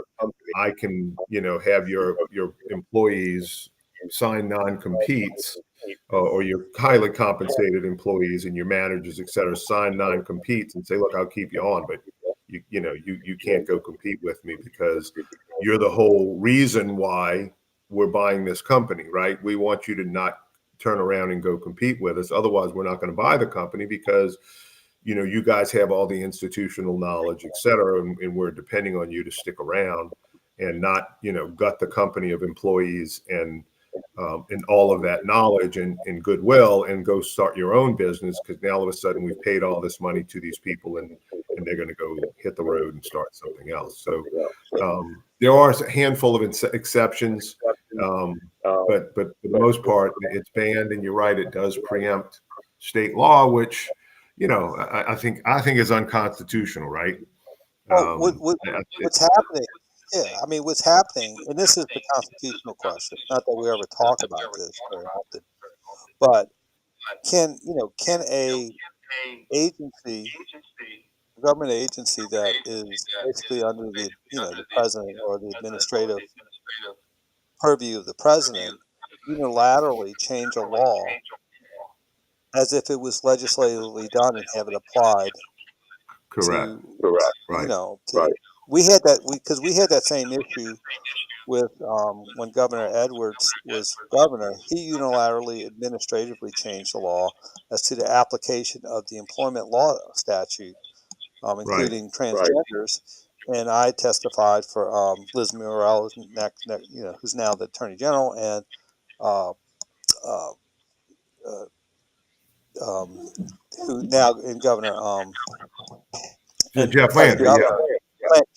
I can have your employees sign non-competes, or your highly compensated employees and your managers, et cetera, sign non-competes and say, look, I'll keep you on, but you can't go compete with me because you're the whole reason why we're buying this company, right? We want you to not turn around and go compete with us. Otherwise, we're not going to buy the company because, you guys have all the institutional knowledge, et cetera, and we're depending on you to stick around and not, gut the company of employees and all of that knowledge and goodwill and go start your own business, because now all of a sudden we've paid all this money to these people and they're going to go hit the road and start something else. So there are a handful of exceptions, but for the most part, it's banned. And you're right, it does preempt state law, which I think is unconstitutional, right? What's happening? Yeah, I mean, what's happening, and this is the constitutional question. Not that we ever talk about this very often, but can a government agency that is basically under the president or the administrative purview of the president unilaterally change a law as if it was legislatively done and have it applied? Correct. We had that same issue with when Governor Edwards was governor. He unilaterally administratively changed the law as to the application of the employment law statute, including transgenders. And I testified for Liz Murrell, who's now the Attorney General, and who now in Governor Jeff Landry.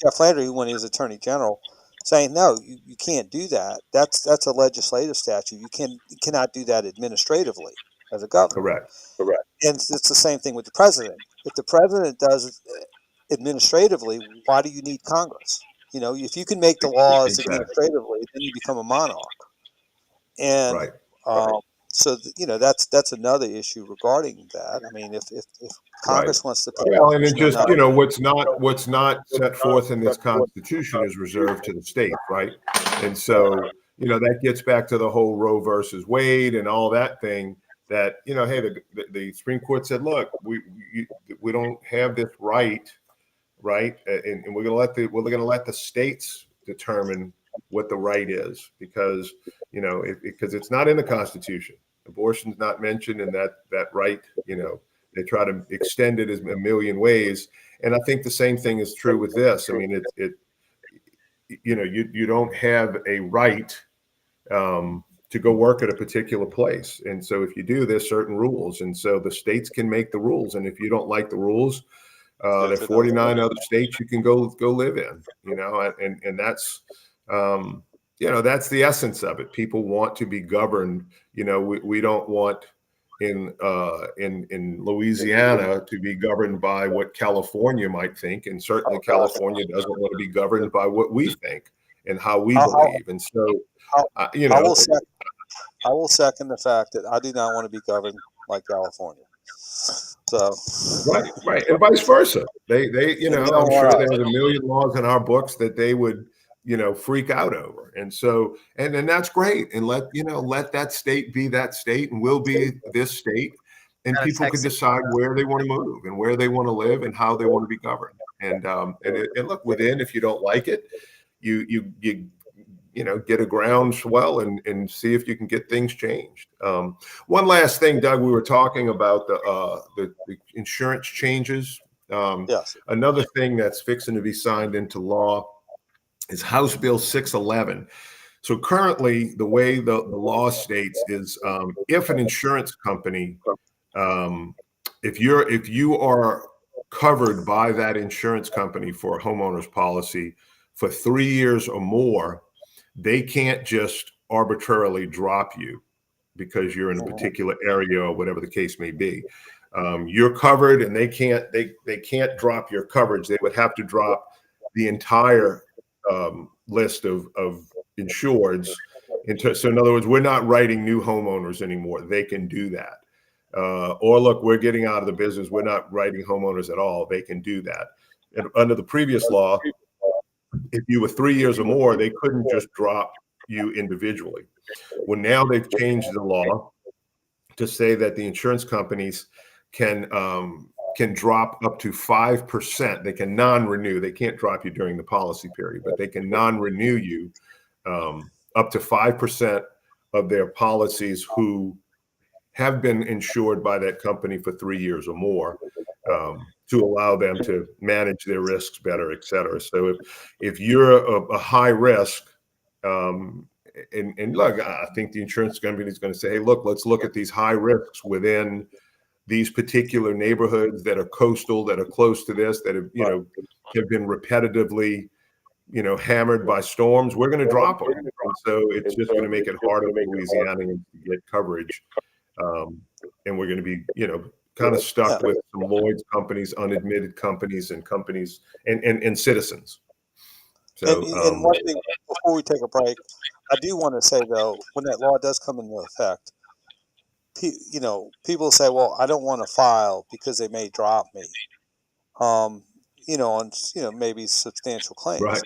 Jeff Landry, when he was Attorney General, saying no, you can't do that. That's a legislative statute. You cannot do that administratively as a governor. Correct. And it's the same thing with the president. If the president does it administratively, why do you need Congress? If you can make the laws administratively, then you become a monarch. And so that's another issue regarding that. I mean, if Congress wants to pay, and it just what's not set forth in this Constitution is reserved to the states, right? And so that gets back to the whole Roe versus Wade and all that thing. That hey, the Supreme Court said, look, we don't have this right, and we're going to let the states determine what the right is, because because it's not in the Constitution. Abortion's not mentioned in that right. They try to extend it as a million ways, and I think the same thing is true with this. I mean, you don't have a right to go work at a particular place, and so if you do, there's certain rules, and so the states can make the rules, and if you don't like the rules, there are 49 other states you can go live in, and that's that's the essence of it. People want to be governed. We don't want in Louisiana to be governed by what California might think, and certainly California doesn't want to be governed by what we think and how we believe. And so, I will second the fact that I do not want to be governed like California. So right, and vice versa. They I'm sure there's a million laws in our books that they would freak out over, and so and that's great. And let that state be that state, and we'll be this state, and people can decide where they want to move and where they want to live and how they want to be governed. And look, within, if you don't like it, you get a groundswell and see if you can get things changed. One last thing, Doug, we were talking about the insurance changes. Yes. Another thing that's fixing to be signed into law is House Bill 611. So currently, the way the law states is if an insurance company, if you are covered by that insurance company for a homeowner's policy for 3 years or more, they can't just arbitrarily drop you because you're in a particular area or whatever the case may be. You're covered, and they can't drop your coverage. They would have to drop the entire list of insureds. So in other words, we're not writing new homeowners anymore. They can do that. Or look, we're getting out of the business. We're not writing homeowners at all. They can do that. And under the previous law, if you were 3 years or more, they couldn't just drop you individually. Well, now they've changed the law to say that the insurance companies can drop up to 5%. They can non-renew. They can't drop you during the policy period, but they can non-renew you up to 5% of their policies who have been insured by that company for 3 years or more, to allow them to manage their risks better, et cetera. So if you're a high risk, and look, I think the insurance company is going to say, hey, look, let's look at these high risks within these particular neighborhoods that are coastal, that are close to this, that have been repetitively, hammered by storms. We're going to drop them. And so it's just going to make it harder for Louisianans to get coverage. And we're going to be, kind of stuck with some Lloyd's companies, unadmitted companies, and companies and citizens. So, and one thing before we take a break, I do want to say though, when that law does come into effect, people say, "Well, I don't want to file because they may drop me," on maybe substantial claims. Right.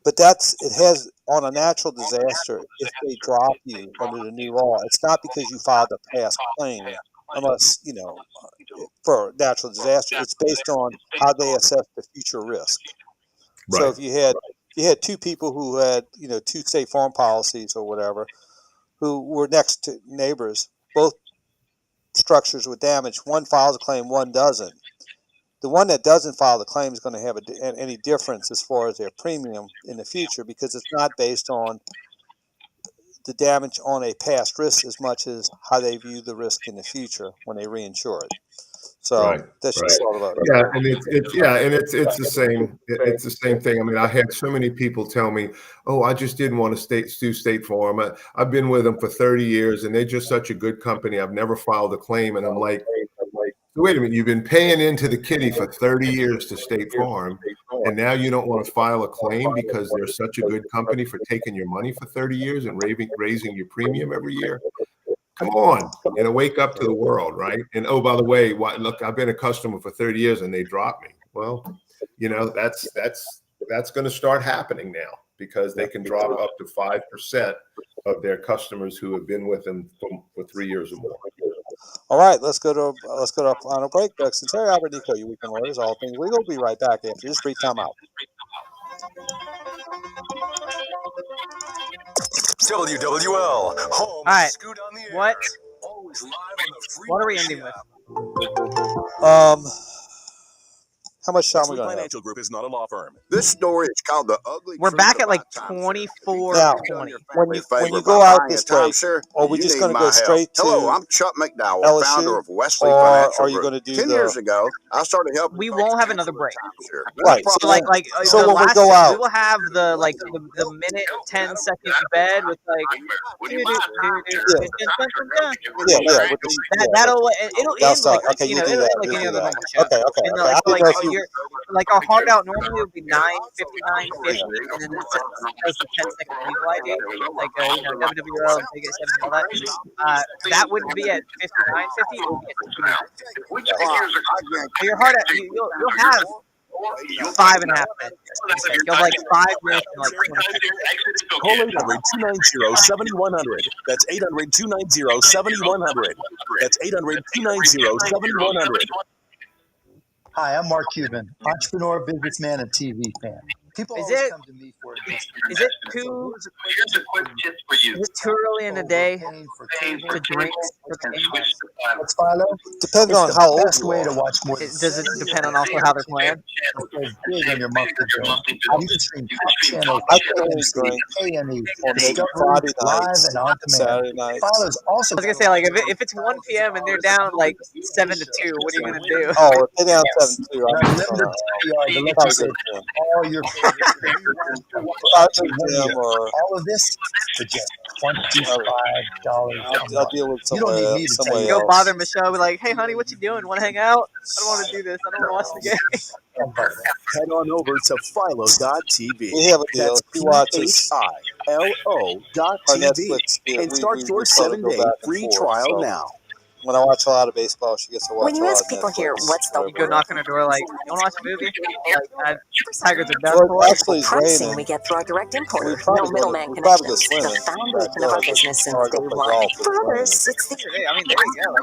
But it has on a natural disaster. If they drop you under the new law, it's not because you filed a past claim, unless for natural disaster. It's based on how they assess the future risk. Right. So if you had two people who had two State Farm policies or whatever, who were next to neighbors, both structures with damage, one files a claim, one doesn't. The one that doesn't file the claim is going to have any difference as far as their premium in the future, because it's not based on the damage on a past risk as much as how they view the risk in the future when they reinsure it. So that's just all about it. Yeah, and it's the same. It's the same thing. I mean, I had so many people tell me, "Oh, I just didn't want to do State Farm. I've been with them for 30 years, and they're just such a good company. I've never filed a claim." And I'm like, wait a minute, you've been paying into the kitty for 30 years to State Farm, and now you don't want to file a claim because they're such a good company for taking your money for 30 years and raising your premium every year? Come on, wake up to the world, right? And oh, by the way, look, I've been a customer for 30 years and they dropped me. Well, that's going to start happening now, because they can drop up to 5% of their customers who have been with them for 3 years or more. All right, let's go to our final break. Sunseri and Albert Nicaud, your weekend lawyers, all things legal. We'll be right back after this brief time out. WWL, home All right. Scoot on the air. What? Always live on the free What are we Odyssey ending with? How much time we Wesley gonna have? Financial Group is not a law firm. This story is called The Ugly We're Truth back at like About Timeshare. 24 Now, 20. when you go out this break, are we just going to go straight to Hello, I'm Chuck McDowell, LSU, founder of Wesley or Financial are you Group. going to do 10 years ago, I started helping We folks won't have cancel another break. their timeshare. Right. So like So the when we last go out, we will have the like the minute 10-second bed with like that'll it'll That'll end start. like Okay, you you know do it'll that. end like You any do other that. normal show. Okay. And I so didn't like know if you. you're like our hard out normally would be 9:59:50 and then it's a 10-second legal ID like WWL and Vegas and all that. That wouldn't be at 59:50. It would be at 59:50. So you're hard at you'll have 5.5 minutes. You'll have like 5 minutes and like 20 seconds. Call 800-290-7100. That's 800-290-7100. That's 800-290-7100. Hi, I'm Mark Cuban, entrepreneur, businessman, and TV fan. People Is always it come to me for is it too early in the day to drink? What's Philo? Depends It's on the how old best you way are. to watch more than Does it depend on also how they're playing? It's big on your monthly bill. You can stream top channels I like can only AMC, drink A&E, on maybe Discovery, Friday live nights, and on demand. Saturday nights. Philo's also I was gonna say like if it's 1 p.m. and they're down like 7-2, what are you gonna do? Oh, if they're down 7-2, I'm unlimited gonna DVR to let you probably save go to them. all your favorite Probably go to them or all of this for just $25 a I'll deal with You don't need somewhere me to tell somewhere you. Go else. bother Michelle, be like, hey honey, what you doing? Want to hang out? I don't want to do this. I don't want to watch the game. Head on over to philo.tv. We have a deal. That's If you watch us, our PHILO.tv. Netflix deal, And start your probably go 7-day back and free forth, trial so now. when I watch a lot of baseball, she gets to watch When you a lot ask of people Netflix. here, what's the You go knock on her door like, you want to watch a movie? Like, Tigers are done Well, for. actually, it's pricing raining. we get through our direct importer. We probably No middleman we probably go connections. swimming. The foundation of our business since Or day go play one. golf. For others, it's the I mean, there you go. Like,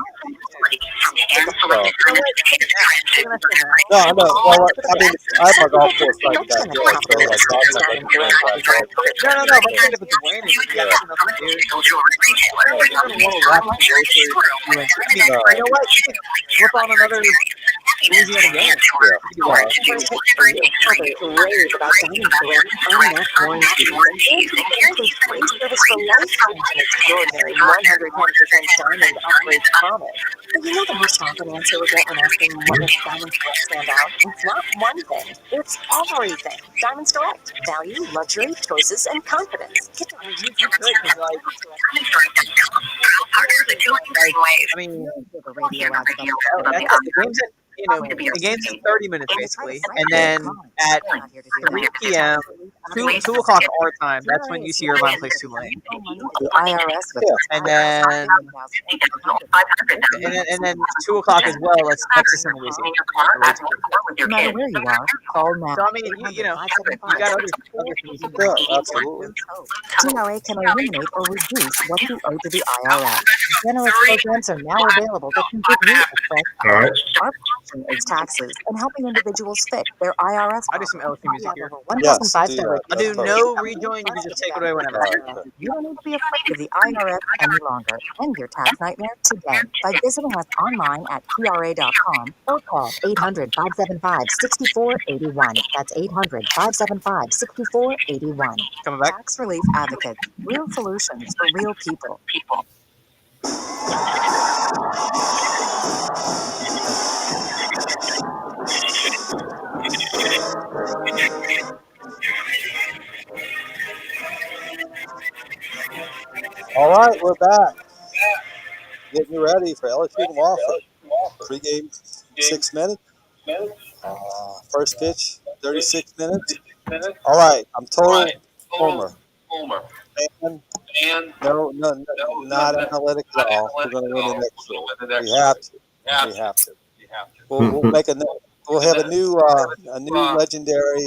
no, I know. Well, I mean, I have my golf course right in the backyard, so like golf is like right in the backyard. No, but even if it's raining, you got nothing else to do. You're gonna want to watch the grocery. You know what? You could flip on another Louisiana game. rave about dining direct unmatched warranties. And includes free service for life and an extraordinary 110% diamond upgrade promise. But you know the most common answer we get when asking what makes Diamonds Direct stand out? It's not one thing, it's everything. Diamonds Direct. Value, luxury, choices, and confidence. Get the You could, because like, I mean, the radio out the game's at, the game's in 30 minutes basically, and then at 3 p.m., 2 o'clock our time, that's when UC Irvine plays Tulane. The IRS with And then 2 o'clock as well, it's Texas and Louisiana. no matter where you are, call now. So I mean, you got other things. Yeah, absolutely. TRA can eliminate or reduce what you owe to the IRS. Generous programs are now available that can give you a fresh All right. Our passion is taxes and helping individuals fix their IRS. I do some LSU music here. 1,500. I'll do no rejoin, you can just take it away whenever. You don't need to be afraid of the IRS any longer. End your tax nightmare today by visiting us online at TRA.com or call 800-575-6481. That's 800-575-6481. Coming back. Tax Relief Advocates. Real solutions for real people. All right, we're back. Getting you ready for LSU and Wofford. Pre-game, 6 minutes. First pitch, 36 minutes. All right, I'm total homer. And no, not analytic at all. We're going to win the next year. We have to. We'll make a. We'll have a new legendary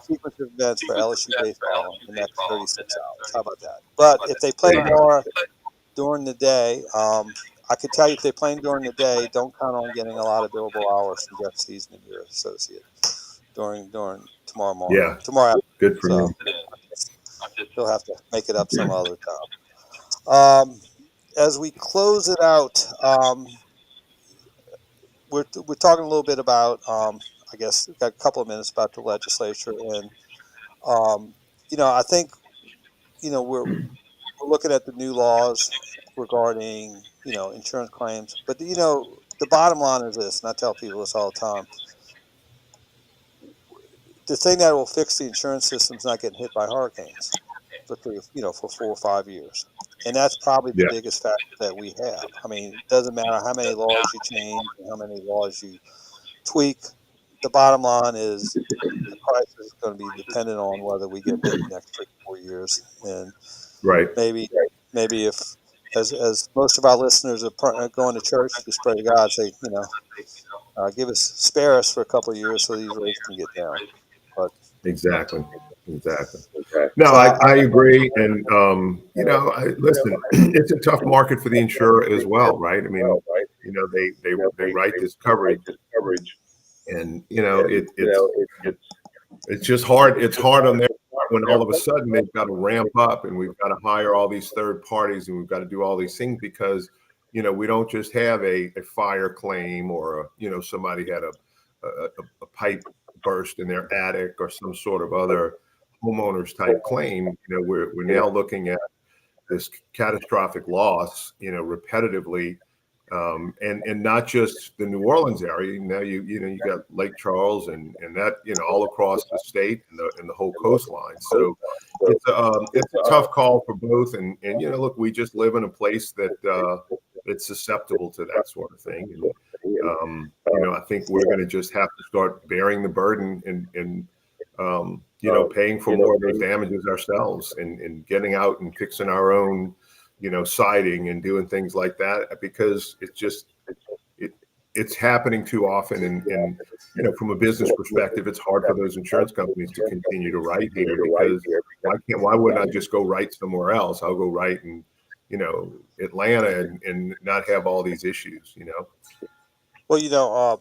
sequence of events for LSU baseball in the next 36 hours. How about that? But if they play more during the day, I could tell you if they're playing during the day, don't count on getting a lot of billable hours from Jeff Season and your associate during tomorrow morning. Yeah. Tomorrow. Good for you. he'll have to make it up some other time. As we close it out, we're talking a little bit about, I guess we've got a couple of minutes about the legislature, and I think we're looking at the new laws regarding insurance claims, but the bottom line is this, and I tell people this all the time: the thing that will fix the insurance system is not getting hit by hurricanes for 4 or 5 years. And that's probably the biggest factor that we have. I mean, it doesn't matter how many laws you change and how many laws you tweak. The bottom line is the price is going to be dependent on whether we get hit in the next 3 or 4 years. And maybe if, as most of our listeners are going to church, just pray to God, say, spare us for a couple of years so these rates can get down. But Exactly. No, I agree. And, listen, it's a tough market for the insurer as well, right? I mean, they write this coverage, and, it's just hard. It's hard on their part when all of a sudden they've got to ramp up and we've got to hire all these third parties and we've got to do all these things because, we don't just have a fire claim or, somebody had a pipe burst in their attic or some sort of other homeowners type claim. We're now looking at this catastrophic loss, repetitively, and not just the New Orleans area. Now you got Lake Charles and that all across the state and the whole coastline. So it's a tough call for both. And look, we just live in a place that it's susceptible to that sort of thing. And, I think we're going to just have to start bearing the burden and paying for more of those damages ourselves and getting out and fixing our own, siding and doing things like that, because it's happening too often. And from a business perspective, it's hard for those insurance companies to continue to write here because why wouldn't I just go write somewhere else? I'll go write in, Atlanta and not have all these issues, Well,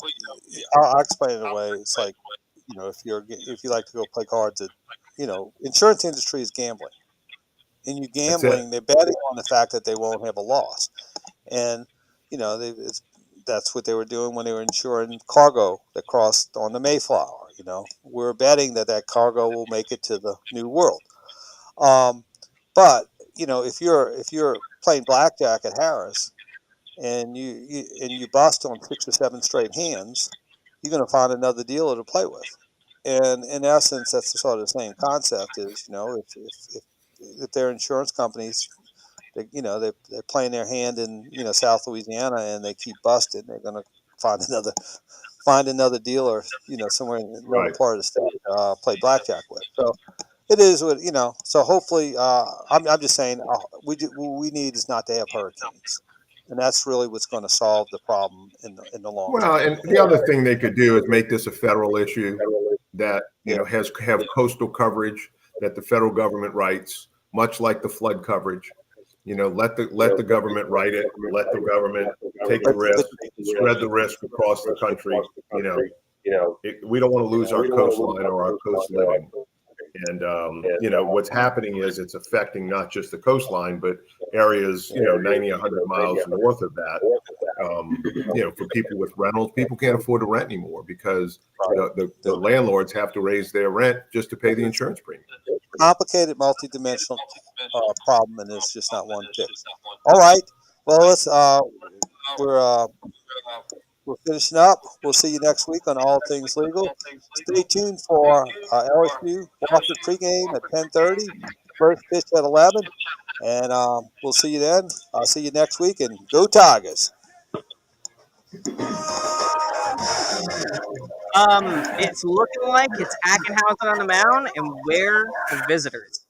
I'll explain it in a way. It's like, if you like to go play cards, insurance industry is gambling, and you gambling, they're betting on the fact that they won't have a loss, and that's what they were doing when they were insuring cargo that crossed on the Mayflower. We're betting that cargo will make it to the New World, but if you're playing blackjack at Harris and you bust on 6 or 7 straight hands, you're going to find another dealer to play with. And in essence, that's sort of the same concept. Is if they're insurance companies, they're playing their hand in South Louisiana and they keep busting, they're going to find another dealer somewhere in another part of the state play blackjack with. So it is what So hopefully, I'm just saying, what we need is not to have hurricanes. And that's really what's going to solve the problem in the long term. Well, and the other thing they could do is make this a federal issue that have coastal coverage that the federal government writes, much like the flood coverage. Let the government write it. Let the government take the risk, spread the risk across the country. We don't want to lose our coastline or our coast living. And what's happening is it's affecting not just the coastline, but areas 90, 100 miles north of that. For people with rentals, people can't afford to rent anymore because the landlords have to raise their rent just to pay the insurance premium. Complicated, multi-dimensional problem, and it's just not one fix. All right. Well, we're finishing up. We'll see you next week on All Things Legal. Stay tuned for LSU-Wofford pregame at 10:30. First pitch at 11. And we'll see you then. I'll see you next week. And go Tigers. It's looking like it's Ackenhausen on the mound, and we're the visitors.